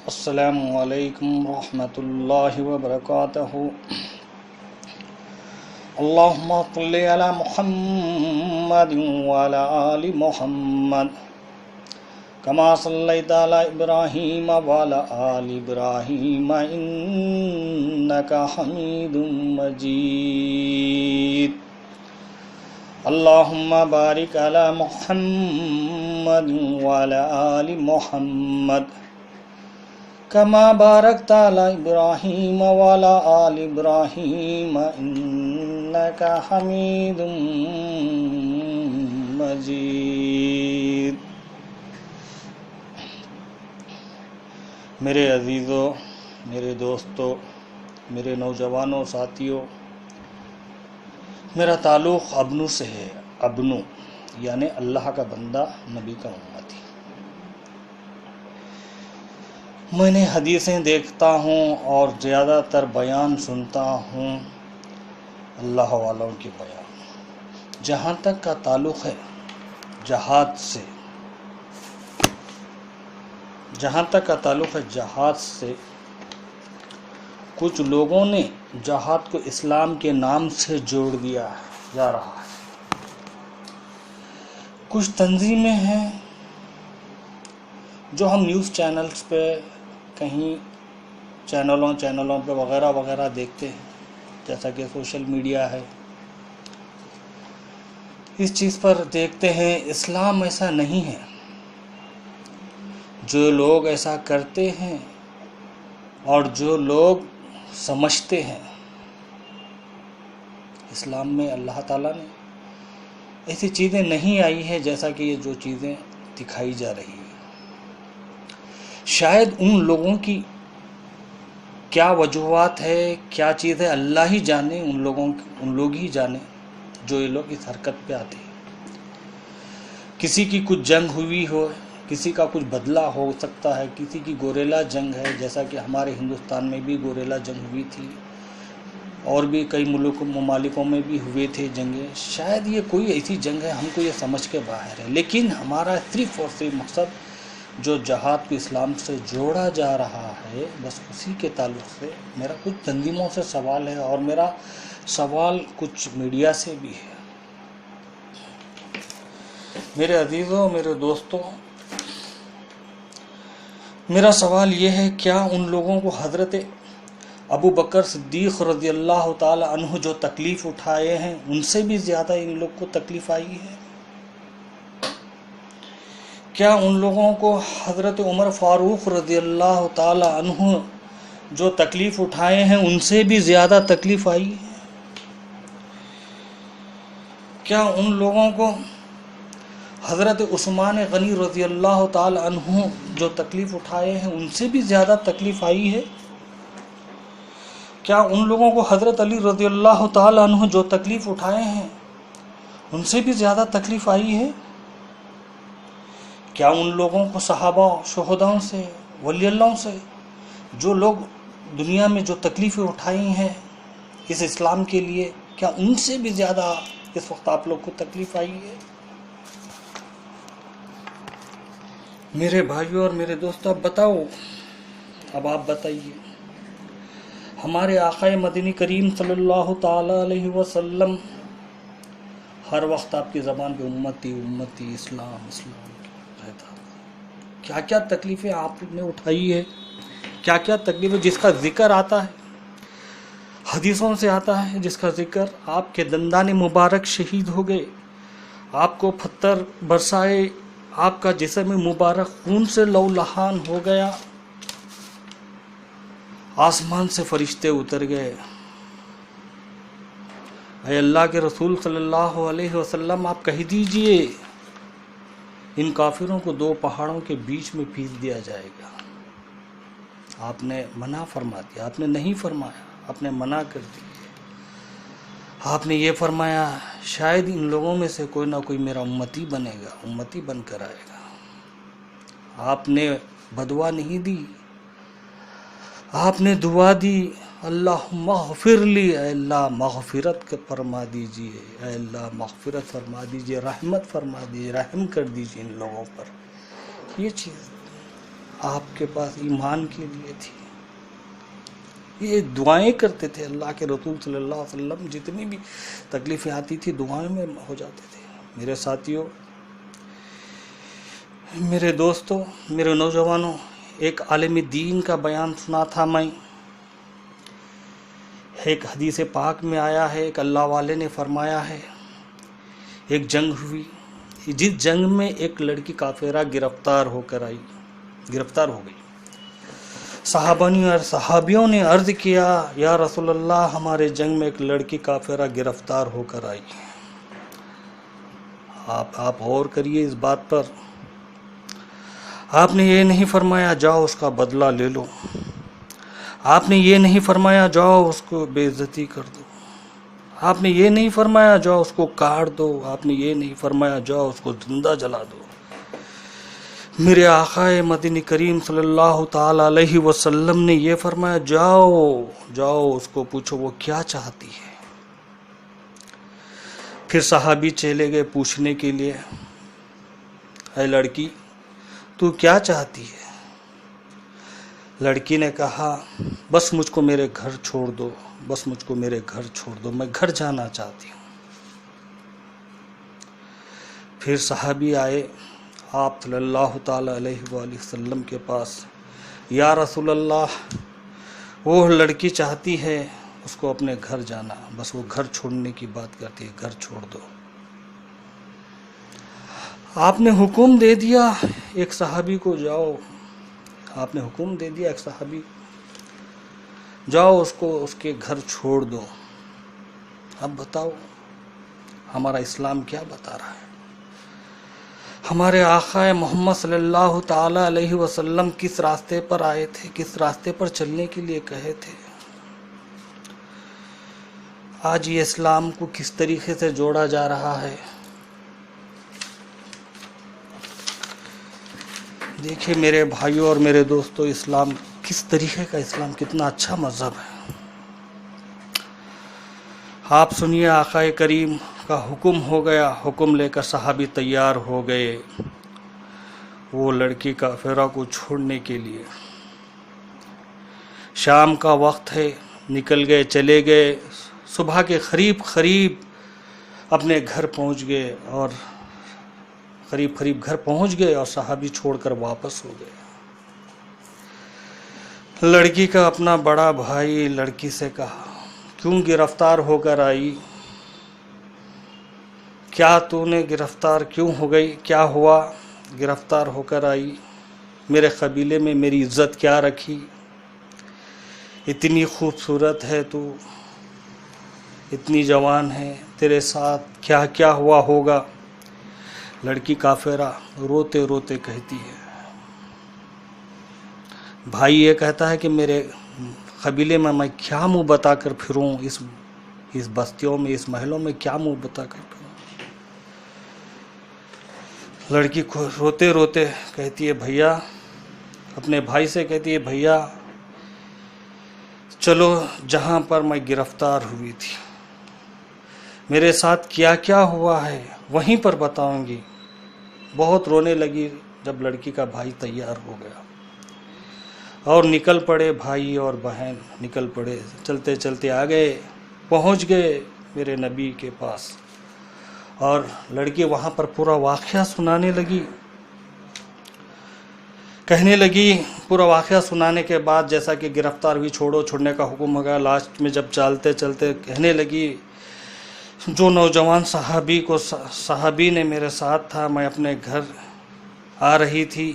السلام علیکم ورحمۃ اللہ وبرکاتہ۔ اللہم صلی علی محمد وعلی آل محمد کما صلیت علی ابراہیم وعلی آل ابراہیم انک حمید مجید۔ اللہم بارک علی محمد وعلی آل محمد کما بارکت علی ابراہیم وعلی آل ابراہیم انک حمید مجید۔ میرے عزیزوں، میرے دوستوں، میرے نوجوانوں ساتھیوں، میرا تعلق ابنو سے ہے۔ ابنو یعنی اللہ کا بندہ، نبی کا امتی۔ میں نے حدیثیں دیکھتا ہوں اور زیادہ تر بیان سنتا ہوں اللہ والوں کے بیان۔ جہاں تک کا تعلق ہے جہاد سے، کچھ لوگوں نے جہاد کو اسلام کے نام سے جوڑ دیا جا رہا ہے۔ کچھ تنظیمیں ہیں جو ہم نیوز چینلز پہ، کہیں چینلوں پہ وغیرہ وغیرہ دیکھتے ہیں، جیسا کہ سوشل میڈیا ہے، اس چیز پر دیکھتے ہیں اسلام ایسا نہیں ہے۔ جو لوگ ایسا کرتے ہیں اور جو لوگ سمجھتے ہیں اسلام میں اللہ تعالیٰ نے ایسی چیزیں نہیں آئی ہیں جیسا کہ یہ جو چیزیں دکھائی جا رہی ہیں۔ شاید ان لوگوں کی کیا وجوہات ہے، کیا چیز ہے، اللہ ہی جانے، ان لوگ ہی جانے جو یہ لوگ اس حرکت پہ آتے ہیں۔ کسی کی کچھ جنگ ہوئی ہو، کسی کا کچھ بدلہ ہو سکتا ہے، کسی کی گوریلا جنگ ہے، جیسا کہ ہمارے ہندوستان میں بھی گوریلا جنگ ہوئی تھی، اور بھی کئی ممالکوں میں بھی ہوئے تھے جنگیں۔ شاید یہ کوئی ایسی جنگ ہے، ہم کو یہ سمجھ کے باہر ہے، لیکن ہمارا صرف اور صرف مقصد جو جہاد کو اسلام سے جوڑا جا رہا ہے، بس اسی کے تعلق سے میرا کچھ تنظیموں سے سوال ہے، اور میرا سوال کچھ میڈیا سے بھی ہے۔ میرے عزیزوں، میرے دوستوں، میرا سوال یہ ہے، کیا ان لوگوں کو حضرت ابو بکر صدیق رضی اللہ تعالی عنہ جو تکلیف اٹھائے ہیں، ان سے بھی زیادہ ان لوگ کو تکلیف آئی ہے؟ کیا ان لوگوں کو حضرت عمر فاروق رضی اللہ تعالی عنہ جو تکلیف اٹھائے ہیں ان سے بھی زیادہ تکلیف آئی ہے؟ کیا ان لوگوں کو حضرت عثمان غنی رضی اللہ تعالی عنہ جو تکلیف اٹھائے ہیں ان سے بھی زیادہ تکلیف آئی ہے؟ کیا ان لوگوں کو حضرت علی رضی اللہ تعالی عنہ جو تکلیف اٹھائے ہیں ان سے بھی زیادہ تکلیف آئی ہے؟ کیا ان لوگوں کو صحابہ، شہداء سے، ولی اللہ سے، جو لوگ دنیا میں جو تکلیفیں اٹھائی ہیں اس اسلام کے لیے، کیا ان سے بھی زیادہ اس وقت آپ لوگ کو تکلیف آئی ہے؟ میرے بھائیوں اور میرے دوستوں، اب بتاؤ، اب آپ بتائیے۔ ہمارے آقا مدنی کریم صلی اللہ تعالی علیہ وسلم ہر وقت آپ کی زبان پہ امتی امتی، اسلام اسلام رہتا۔ کیا کیا تکلیفیں آپ نے اٹھائی ہے، کیا کیا تکلیفیں، جس کا ذکر آتا ہے حدیثوں سے آتا ہے، جس کا ذکر آپ کے دندان مبارک شہید ہو گئے، آپ کو پتھر برسائے، آپ کا جسم مبارک خون سے لہولہان ہو گیا، آسمان سے فرشتے اتر گئے۔ اے اللہ کے رسول صلی اللہ علیہ وسلم، آپ کہہ دیجئے ان کافروں کو دو پہاڑوں کے بیچ میں پیس دیا جائے گا۔ آپ نے منع فرما دیا، آپ نے نہیں فرمایا، آپ نے منع کر دیا۔ آپ نے یہ فرمایا شاید ان لوگوں میں سے کوئی نہ کوئی میرا امتی بنے گا، امتی بن کر آئے گا۔ آپ نے بدعا نہیں دی، آپ نے دعا دی، اللہم اغفر لی، اے اللہ مغفرت فرما دیجئے، اے اللہ مغفرت فرما دیجئے، رحمت فرما دیجئے، رحم کر دیجئے ان لوگوں پر۔ یہ چیز آپ کے پاس ایمان کے لیے تھی. یہ دعائیں کرتے تھے. اللہ کے رسول صلی اللہ علیہ وسلم جتنی بھی تکلیفیں آتی تھی دعائیں میں ہو جاتے تھے. میرے ساتھیوں، میرے دوستوں، میرے نوجوانوں، ایک عالم دین کا بیان سنا تھا میں. ایک حدیث پاک میں آیا ہے، ایک اللہ والے نے فرمایا ہے، ایک جنگ ہوئی، جس جنگ میں ایک لڑکی کافرہ گرفتار ہو گئی. صحابیوں نے عرض کیا، یا رسول اللہ، ہمارے جنگ میں ایک لڑکی کافرہ گرفتار ہو کر آئی. آپ غور کریے اس بات پر. آپ نے یہ نہیں فرمایا جاؤ اس کا بدلہ لے لو. آپ نے یہ نہیں فرمایا جاؤ اس کو بے عزتی کر دو. آپ نے یہ نہیں فرمایا جاؤ اس کو کاٹ دو. آپ نے یہ نہیں فرمایا جاؤ اس کو زندہ جلا دو. میرے آقا مدنی کریم صلی اللہ تعالی علیہ وسلم نے یہ فرمایا، جاؤ اس کو پوچھو وہ کیا چاہتی ہے. پھر صحابی چلے گئے پوچھنے کے لیے، اے لڑکی تو کیا چاہتی ہے؟ لڑکی نے کہا، بس مجھ کو میرے گھر چھوڑ دو، بس مجھ کو میرے گھر چھوڑ دو، میں گھر جانا چاہتی ہوں. پھر صحابی آئے آپ صلی اللہ تعالی علیہ وآلہ وسلم کے پاس، یا رسول اللہ، وہ لڑکی چاہتی ہے اس کو اپنے گھر جانا، بس وہ گھر چھوڑنے کی بات کرتی ہے، گھر چھوڑ دو. آپ نے حکم دے دیا ایک صحابی کو، جاؤ. آپ نے حکم دے دیا ایک صحابی، جاؤ اس کو اس کے گھر چھوڑ دو. اب بتاؤ ہمارا اسلام کیا بتا رہا ہے؟ ہمارے آقا محمد صلی اللہ تعالی علیہ وسلم کس راستے پر آئے تھے، کس راستے پر چلنے کے لیے کہے تھے؟ آج یہ اسلام کو کس طریقے سے جوڑا جا رہا ہے. دیکھیں میرے بھائیوں اور میرے دوستوں، اسلام کس طریقے کا، اسلام کتنا اچھا مذہب ہے. آپ سنیے، آقا کریم کا حکم ہو گیا، حکم لے کر صحابی تیار ہو گئے وہ لڑکی کافرہ کو چھوڑنے کے لیے. شام کا وقت ہے، نکل گئے، چلے گئے. صبح کے قریب اپنے گھر پہنچ گئے اور گھر پہنچ گئے اور صحابی چھوڑ کر واپس ہو گئے. لڑکی کا اپنا بڑا بھائی لڑکی سے کہا، کیوں گرفتار ہو کر آئی؟ کیا تو نے گرفتار کیوں ہو گئی؟ کیا ہوا گرفتار ہو کر آئی؟ میرے قبیلے میں میری عزت کیا رکھی؟ اتنی خوبصورت ہے تو، اتنی جوان ہے، تیرے ساتھ کیا کیا ہوا ہوگا؟ لڑکی کافرہ روتے روتے کہتی ہے، بھائی یہ کہتا ہے کہ میرے قبیلے میں کیا منہ بتا کر پھروں، اس بستیوں میں، اس محلوں میں کیا منہ بتا کر پھروں. لڑکی کو روتے روتے کہتی ہے، بھیا، اپنے بھائی سے کہتی ہے، بھیا چلو جہاں پر میں گرفتار ہوئی تھی، میرے ساتھ کیا کیا ہوا ہے وہیں پر بتاؤں گی. بہت رونے لگی جب لڑکی کا بھائی تیار ہو گیا اور نکل پڑے. بھائی اور بہن نکل پڑے، چلتے چلتے آ گئے، پہنچ گئے میرے نبی کے پاس. اور لڑکی وہاں پر پورا واقعہ سنانے لگی، کہنے لگی. پورا واقعہ سنانے کے بعد جیسا کہ گرفتار ہوئی، چھوڑنے کا حکم ہو گیا. لاسٹ میں جب چلتے چلتے کہنے لگی، جو نوجوان صحابی نے میرے ساتھ تھا، میں اپنے گھر آ رہی تھی،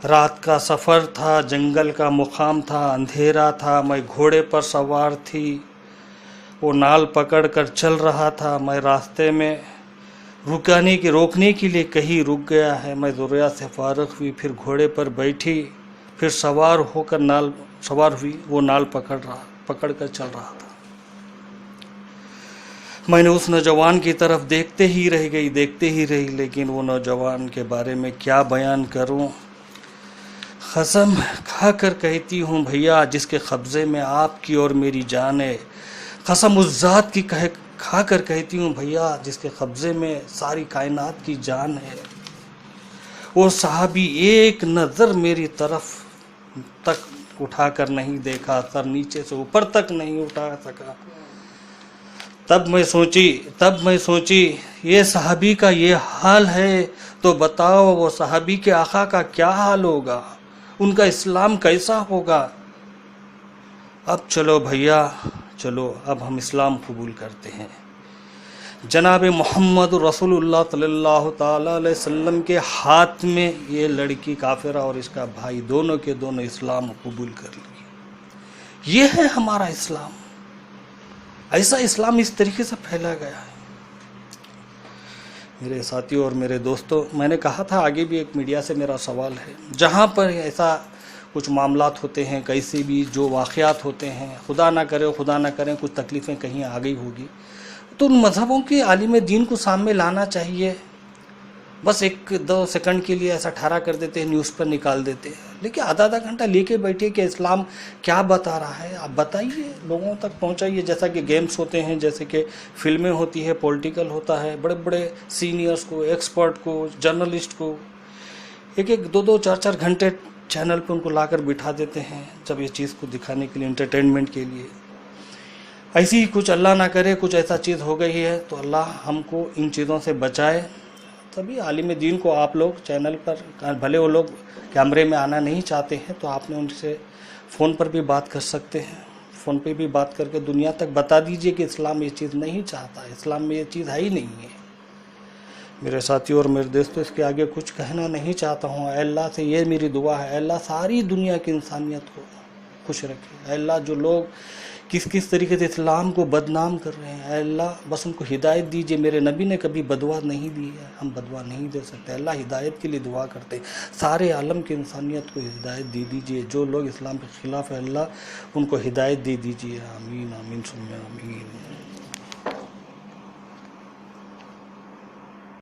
رات کا سفر تھا، جنگل کا مقام تھا، اندھیرا تھا، میں گھوڑے پر سوار تھی، وہ نال پکڑ کر چل رہا تھا. میں راستے میں روکنے کے لیے کہیں رک گیا ہے. میں ضروریات سے فارغ ہوئی، پھر گھوڑے پر بیٹھی، پھر سوار ہوئی، وہ نال پکڑ کر چل رہا تھا. میں نے اس نوجوان کی طرف دیکھتے ہی رہ گئی، لیکن وہ نوجوان کے بارے میں کیا بیان کروں. قسم کھا کر کہتی ہوں بھیا، جس کے قبضے میں آپ کی اور میری جان ہے، قسم اس ذات کی کھا کر کہتی ہوں بھیا، جس کے قبضے میں ساری کائنات کی جان ہے، وہ صحابی ایک نظر میری طرف تک اٹھا کر نہیں دیکھا، سر نیچے سے اوپر تک نہیں اٹھا سکا۔ تب میں سوچی یہ صحابی کا یہ حال ہے تو بتاؤ وہ صحابی کے آقا کا کیا حال ہوگا، ان کا اسلام کیسا ہوگا۔ اب چلو بھیا چلو، اب ہم اسلام قبول کرتے ہیں۔ جناب محمد رسول اللہ صلی اللہ تعالی علیہ وسلم کے ہاتھ میں یہ لڑکی کافرہ اور اس کا بھائی دونوں کے دونوں اسلام قبول کر لیے۔ یہ ہے ہمارا اسلام، ایسا اسلام اس طریقے سے پھیلا گیا ہے۔ میرے ساتھیوں اور میرے دوستوں، میں نے کہا تھا آگے بھی ایک میڈیا سے میرا سوال ہے، جہاں پر ایسا کچھ معاملات ہوتے ہیں، کیسے بھی جو واقعات ہوتے ہیں، خدا نہ کریں کچھ تکلیفیں کہیں آ گئی ہوگی، تو ان مذہبوں کے عالم دین کو سامنے لانا چاہیے۔ بس 1-2 سیکنڈ کے لیے ایسا ٹھہرا کر دیتے ہیں، نیوز پر نکال دیتے ہیں، لیکن آدھا گھنٹہ لے کے بیٹھے کہ اسلام کیا بتا رہا ہے، آپ بتائیے، لوگوں تک پہنچائیے۔ جیسا کہ گیمز ہوتے ہیں، جیسے کہ فلمیں ہوتی ہے، پولیٹیکل ہوتا ہے، بڑے بڑے سینئرز کو، ایکسپرٹ کو، جرنلسٹ کو 1-2 4 گھنٹے چینل پہ ان کو لا کر بٹھا دیتے ہیں، جب یہ چیز کو دکھانے کے لیے، انٹرٹینمنٹ کے لیے۔ ایسی ہی کچھ اللہ نہ کرے کچھ ایسا چیز ہو گئی ہے تو اللہ ہم کو ان چیزوں سے بچائے۔ تبھی عالم دین کو آپ لوگ چینل پر، بھلے وہ لوگ کیمرے میں آنا نہیں چاہتے ہیں تو آپ نے ان سے فون پر بھی بات کر سکتے ہیں، فون پہ بھی بات کر کے دنیا تک بتا دیجئے کہ اسلام یہ چیز نہیں چاہتا، اسلام میں یہ چیز ہے ہی نہیں ہے۔ میرے ساتھیوں اور میرے دوستوں، اس کے آگے کچھ کہنا نہیں چاہتا ہوں۔ اے اللہ سے یہ میری دعا ہے، اے اللہ ساری دنیا کی انسانیت کو خوش رکھے۔ اے اللہ جو لوگ کس طریقے سے اسلام کو بدنام کر رہے ہیں، اے اللہ بس ان کو ہدایت دیجئے۔ میرے نبی نے کبھی بدعا نہیں دی ہے، ہم بدعا نہیں دے سکتے۔ اللہ ہدایت کے لیے دعا کرتے ہیں، سارے عالم کی انسانیت کو ہدایت دے دیجئے۔ جو لوگ اسلام کے خلاف ہے اللہ ان کو ہدایت دے دیجئے۔ آمین آمین ثم آمین۔